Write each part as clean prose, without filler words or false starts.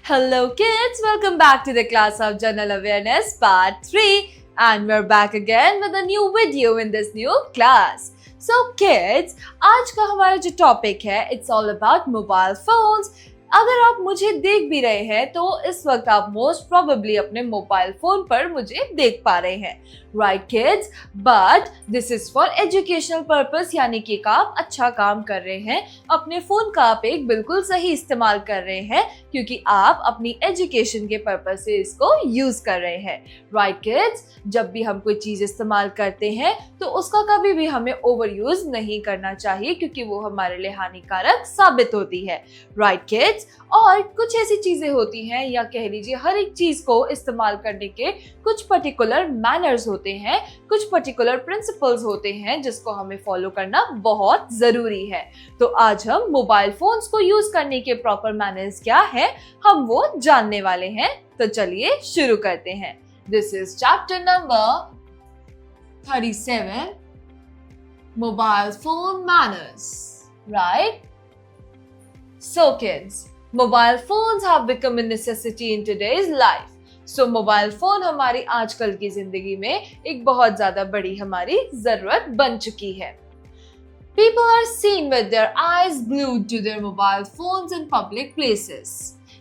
Hello kids, welcome back to the class of General Awareness Part 3 and we're back again with a new video in this new class. So kids, आज का हमारा जो topic है it's all about mobile phones. अगर आप मुझे देख भी रहे हैं तो इस वक्त आप मोस्ट प्रोबेबली अपने मोबाइल फोन पर मुझे देख पा रहे हैं, right kids? But this is for educational purpose, यानी कि आप अच्छा काम कर रहे हैं, अपने फोन का आप एक बिल्कुल सही इस्तेमाल कर रहे हैं क्योंकि आप अपनी एजुकेशन के पर्पस से इसको यूज कर रहे हैं, राइट किड्स? जब भी हम कोई चीज इस्तेमाल करते हैं तो उसका कभी भी हमें ओवर यूज नहीं करना चाहिए क्योंकि वो हमारे लिए हानिकारक साबित होती है, राइट किड्स? और कुछ ऐसी चीजें होती हैं या कह लीजिए हर एक चीज को इस्तेमाल करने के कुछ पर्टिकुलर मैनर्स होते हैं, कुछ पर्टिकुलर प्रिंसिपल्स होते हैं जिसको हमें फॉलो करना बहुत जरूरी है। तो आज हम मोबाइल फोन्स को यूज करने के प्रॉपर मैनर्स क्या है हम वो जानने वाले हैं। तो चलिए शुरू करते हैं। This is chapter number 37, mobile phone manners, right? So kids, mobile phones have become a necessity in today's life. So mobile phone हमारी आजकल की जिंदगी में एक बहुत ज्यादा बड़ी हमारी जरूरत बन चुकी है। People are seen with their eyes glued to their mobile phones in public places.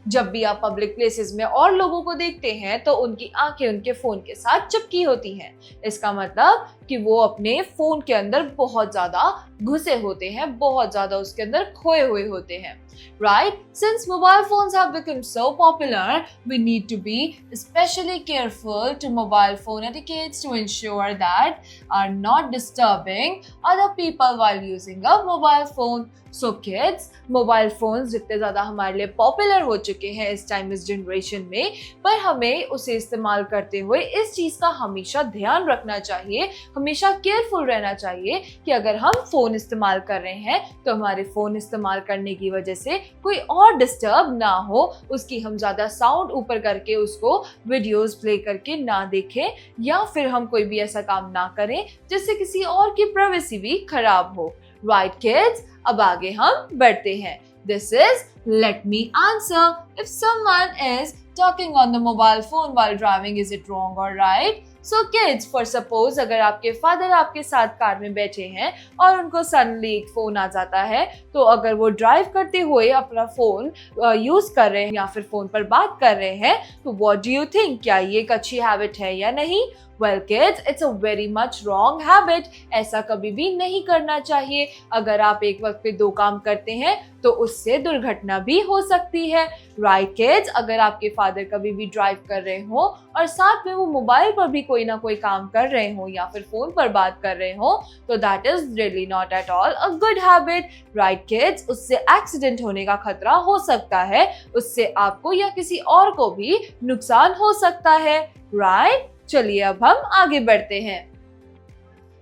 जब भी आप पब्लिक प्लेसेस में और लोगों को देखते हैं तो उनकी आंखें उनके फोन के साथ चिपकी होती हैं। इसका मतलब कि वो अपने फोन के अंदर बहुत ज्यादा घुसे होते हैं, बहुत ज्यादा उसके अंदर खोए हुए होते हैं, right? Since mobile phones have become so popular, we need to be especially careful to mobile phone etiquettes to ensure that are not disturbing other people while using a mobile phone. So kids, mobile phones जितने ज़्यादा हमारे लिए popular हो चुके हैं इस time, इस generation में, पर हमें उसे इस्तेमाल करते हुए इस चीज़ का हमेशा ध्यान रखना चाहिए, हमेशा केयरफुल रहना चाहिए कि अगर हम फ़ोन इस्तेमाल कर रहे हैं तो हमारे फ़ोन इस्तेमाल करने की वजह से कोई और डिस्टर्ब ना हो, उसकी हम ज़्यादा साउंड ऊपर करके उसको वीडियोस प्ले करके ना देखें या फिर हम कोई भी ऐसा काम ना करें जिससे किसी और की प्राइवेसी भी खराब हो, राइट किड्स? अब आगे हम बढ़ते हैं। This is let me answer. If someone is talking on the mobile phone while driving, is it wrong or right? So kids, for suppose अगर आपके फादर आपके साथ कार में बैठे हैं और उनको सडनली एक फोन आ जाता है, तो अगर वो ड्राइव करते हुए अपना फोन यूज कर रहे हैं या फिर फोन पर बात कर रहे हैं, तो व्हाट डू यू थिंक, क्या ये एक अच्छी हैबिट है या नहीं? Well kids, it's a very much wrong habit. ऐसा कभी भी नहीं करना चाहिए। अगर आप एक वक्त पे दो काम करते हैं तो उससे दुर्घटना भी हो सकती है, राइट किड्स? अगर आपके फादर कभी भी ड्राइव कर रहे हो और साथ में वो मोबाइल पर भी कोई ना कोई काम कर रहे हो या फिर फोन पर बात कर रहे हो, तो that is really not at all a good habit, right kids? उससे एक्सीडेंट होने का खतरा हो सकता है, उससे आपको या किसी और को भी नुकसान हो सकता है, राइट? चलिए अब हम आगे बढ़ते हैं।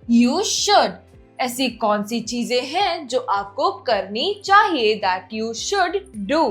You should, ऐसी कौन सी चीजें हैं जो आपको करनी चाहिए? That you should do.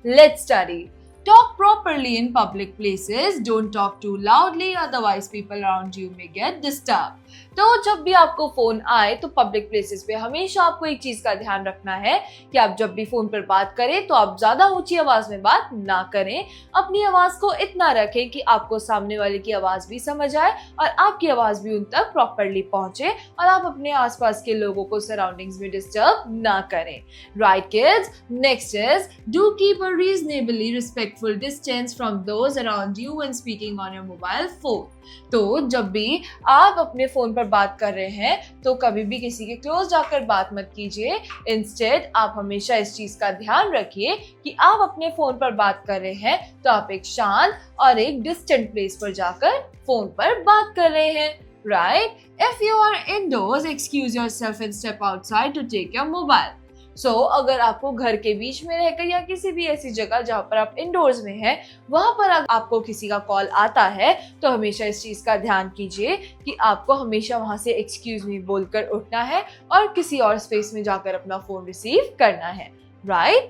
Let's study. Talk properly in public places. Don't talk too loudly, otherwise people around you may get disturbed. तो जब भी आपको फोन आए तो पब्लिक प्लेसेस पे हमेशा आपको एक चीज का ध्यान रखना है कि आप जब भी फोन पर बात करें तो आप ज्यादा ऊंची आवाज में बात ना करें। अपनी आवाज को इतना रखें कि आपको सामने वाले की आवाज भी समझ आए और आपकी आवाज भी उन तक प्रॉपरली पहुंचे और आप अपने आसपास के लोगों को सराउंडिंग्स में डिस्टर्ब ना करें, right kids? Next is do keep a reasonably respectful distance from those around you when speaking on your mobile phone. तो जब भी आप अपने फोन पर बात कर रहे हैं तो कभी भी किसी के क्लोज जाकर बात मत कीजिए। इंस्टेड आप हमेशा इस चीज का ध्यान रखिए कि आप अपने फोन पर बात कर रहे हैं तो आप एक शांत और एक डिस्टेंट प्लेस पर जाकर फोन पर बात कर रहे हैं, right? If you are indoors, excuse yourself and step outside to take your mobile. So अगर आपको घर के बीच में रहकर या किसी भी ऐसी जगह जहाँ पर आप इंडोर्स में हैं, वहां पर आपको किसी का कॉल आता है तो हमेशा इस चीज का ध्यान कीजिए कि आपको हमेशा वहां से एक्सक्यूज मी बोलकर उठना है और किसी और स्पेस में जाकर अपना फोन रिसीव करना है, right?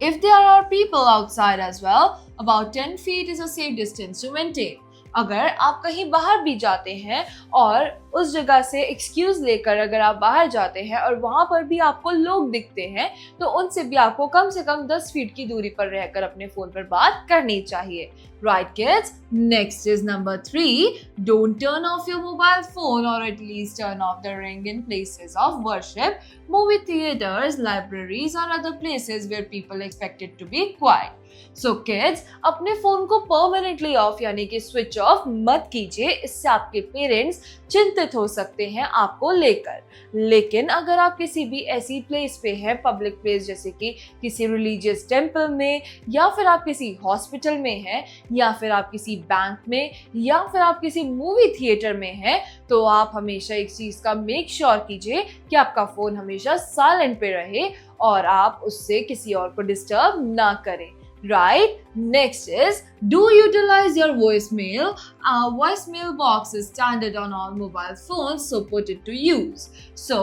If there are people outside as well, about 10 feet is a safe distance to maintain. अगर आप कहीं बाहर भी जाते हैं और उस जगह से एक्सक्यूज लेकर अगर आप बाहर जाते हैं और वहां पर भी आपको लोग दिखते हैं तो उनसे भी आपको कम से कम 10 फीट की दूरी पर रहकर अपने फोन पर बात करनी चाहिए. Right, kids? Next is number 3. Don't turn off your mobile phone, or at least turn off the ring in places of worship, movie theaters, libraries, or other places where people expect it to be quiet. So kids, अपने phone को permanently of यानी कि switch off मत कीजिए, इससे आपके parents चिंतित हो सकते हैं आपको लेकर. लेकिन अगर आप किसी भी ऐसी प्लेस पे हैं, पब्लिक प्लेस जैसे कि किसी रिलीजियस टेम्पल में, या फिर आप किसी हॉस्पिटल में हैं, या फिर आप किसी बैंक में, या फिर आप किसी मूवी थिएटर में हैं, तो आप हमेशा एक चीज का मेक श्योर कीजिए कि आपका फोन हमेशा साइलेंट पे रहे और आप उससे किसी और को डिस्टर्ब ना करें. Right? Next is, do utilize your voicemail. Our voicemail box is standard on all mobile phones, so put it to use. So,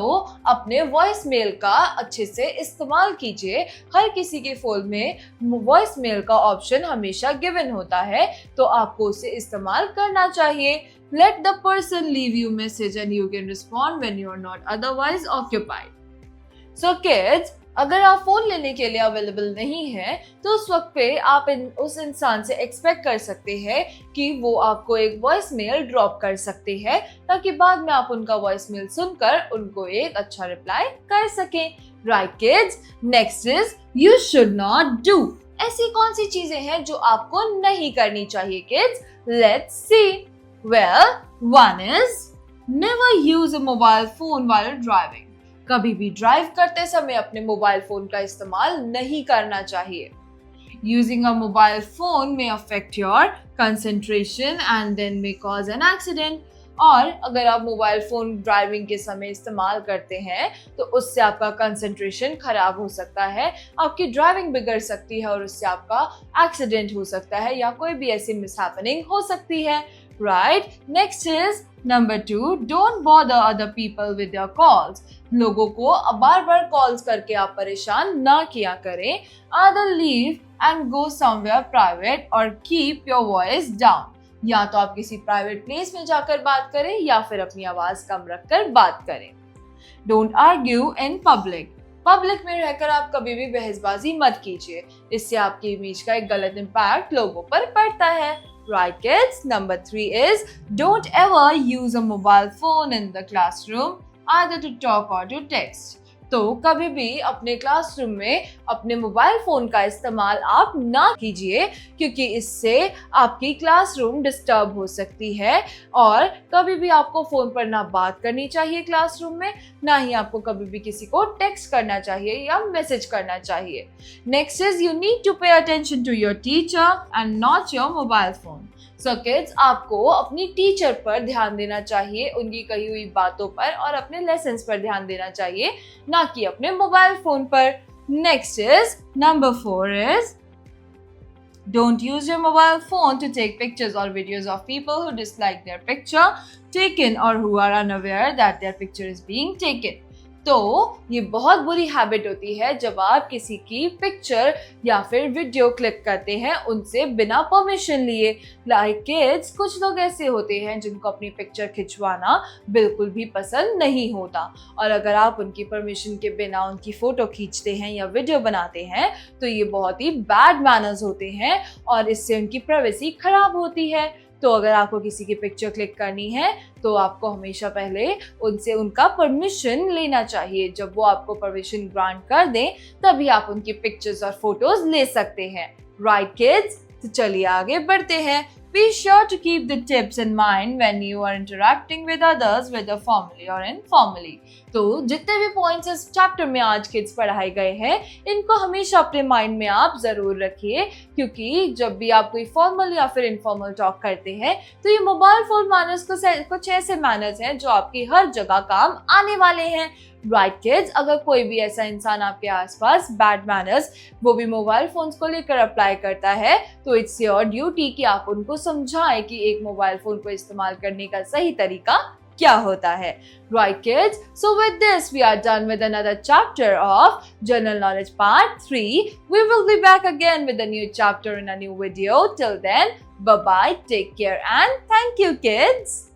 अपने voicemail का अच्छे से इस्तेमाल कीजिए. हर किसी के फोन में voicemail का ऑप्शन हमेशा given होता है, तो आपको उसे इस्तेमाल करना चाहिए. Let the person leave you message and you can respond when you are not otherwise occupied. So kids, अगर आप फोन लेने के लिए अवेलेबल नहीं हैं, तो उस वक्त पे आप उस इंसान से एक्सपेक्ट कर सकते हैं कि वो आपको एक वॉइस मेल ड्रॉप कर सकते हैं, ताकि बाद में आप उनका वॉइस मेल सुनकर उनको एक अच्छा रिप्लाई कर सकें. Right kids? Next is, you should not do. ऐसी कौन सी चीजें हैं जो आपको नहीं करनी चाहिए kids? Let's see. Well, one is, never use a mobile phone while driving. कभी भी ड्राइव करते समय अपने मोबाइल फोन का इस्तेमाल नहीं करना चाहिए. Using a mobile phone may affect your concentration and then may cause an accident. और अगर आप मोबाइल फोन ड्राइविंग के समय इस्तेमाल करते हैं तो उससे आपका कंसंट्रेशन खराब हो सकता है, आपकी ड्राइविंग बिगड़ सकती है और उससे आपका एक्सीडेंट हो सकता है या कोई भी ऐसी मिसहैपनिंग हो सकती है. Right? Next is number 2. Don't bother other people with your calls. लोगों को बार बार कॉल्स करके आप परेशान ना किया करें. Either leave and go somewhere private or keep your voice down. या तो आप किसी प्राइवेट प्लेस में जाकर बात करें या फिर अपनी आवाज कम रखकर बात करें. Don't argue in public. Public में रहकर आप कभी भी बहसबाजी मत कीजिए, इससे आपकी इमेज का एक गलत इम्पैक्ट लोगों पर पड़ता है. Right kids? Number 3 is, don't ever use a mobile phone in the classroom, either to talk or to text. तो कभी भी अपने क्लासरूम में अपने मोबाइल फोन का इस्तेमाल आप ना कीजिए, क्योंकि इससे आपकी क्लासरूम डिस्टर्ब हो सकती है. और कभी भी आपको फोन पर ना बात करनी चाहिए क्लासरूम में, ना ही आपको कभी भी किसी को टेक्स्ट करना चाहिए या मैसेज करना चाहिए. Next is, you need to pay attention to your teacher and not your mobile phone. So kids, आपको अपनी टीचर पर ध्यान देना चाहिए, उनकी कही हुई बातों पर और अपने लेसन्स पर ध्यान देना चाहिए, ना कि अपने मोबाइल फोन पर. Next is number 4 is, don't use your mobile phone to take pictures or videos of people who dislike their picture taken or who are unaware that their picture is being taken. तो ये बहुत बुरी habit होती है जब आप किसी की पिक्चर या फिर वीडियो क्लिक करते हैं उनसे बिना परमिशन लिए. लाइक किड्स, कुछ लोग ऐसे होते हैं जिनको अपनी पिक्चर खिंचवाना बिल्कुल भी पसंद नहीं होता, और अगर आप उनकी परमिशन के बिना उनकी फोटो खींचते हैं या वीडियो बनाते हैं तो ये बहुत ही बैड मैनर्स होते हैं और इससे उनकी प्राइवेसी खराब होती है. तो अगर आपको किसी की पिक्चर क्लिक करनी है तो आपको हमेशा पहले उनसे उनका परमिशन लेना चाहिए. जब वो आपको परमिशन ग्रांट कर दें तभी आप उनकी पिक्चर्स और फोटोज ले सकते हैं. Right kids? तो चलिए आगे बढ़ते हैं. Be sure to keep the tips in mind when you are interacting with others, whether formally or informally. तो जितने भी पॉइंट्स इस चैप्टर में आज किड्स पढ़ाए गए हैं, इनको हमेशा अपने माइंड में आप जरूर रखिए, क्योंकि जब भी आप कोई फॉर्मल या फिर इनफॉर्मल टॉक करते हैं तो ये मोबाइल फोन मैनर्स कुछ ऐसे मैनर्स हैं जो आपकी हर जगह काम आने वाले हैं. Right kids? अगर कोई भी ऐसा इंसान आपके आसपास बैड मैनर्स वो भी मोबाइल फोन्स को लेकर अप्लाई करता है तो इट्स योर ड्यूटी कि आप उनको समझाएं कि एक मोबाइल फोन को इस्तेमाल करने का सही तरीका क्या होता है. Right kids? So with this we are done with another chapter of General Knowledge Part 3. We will be back again with a new chapter in a new video. Till then, bye bye, take care and thank you kids.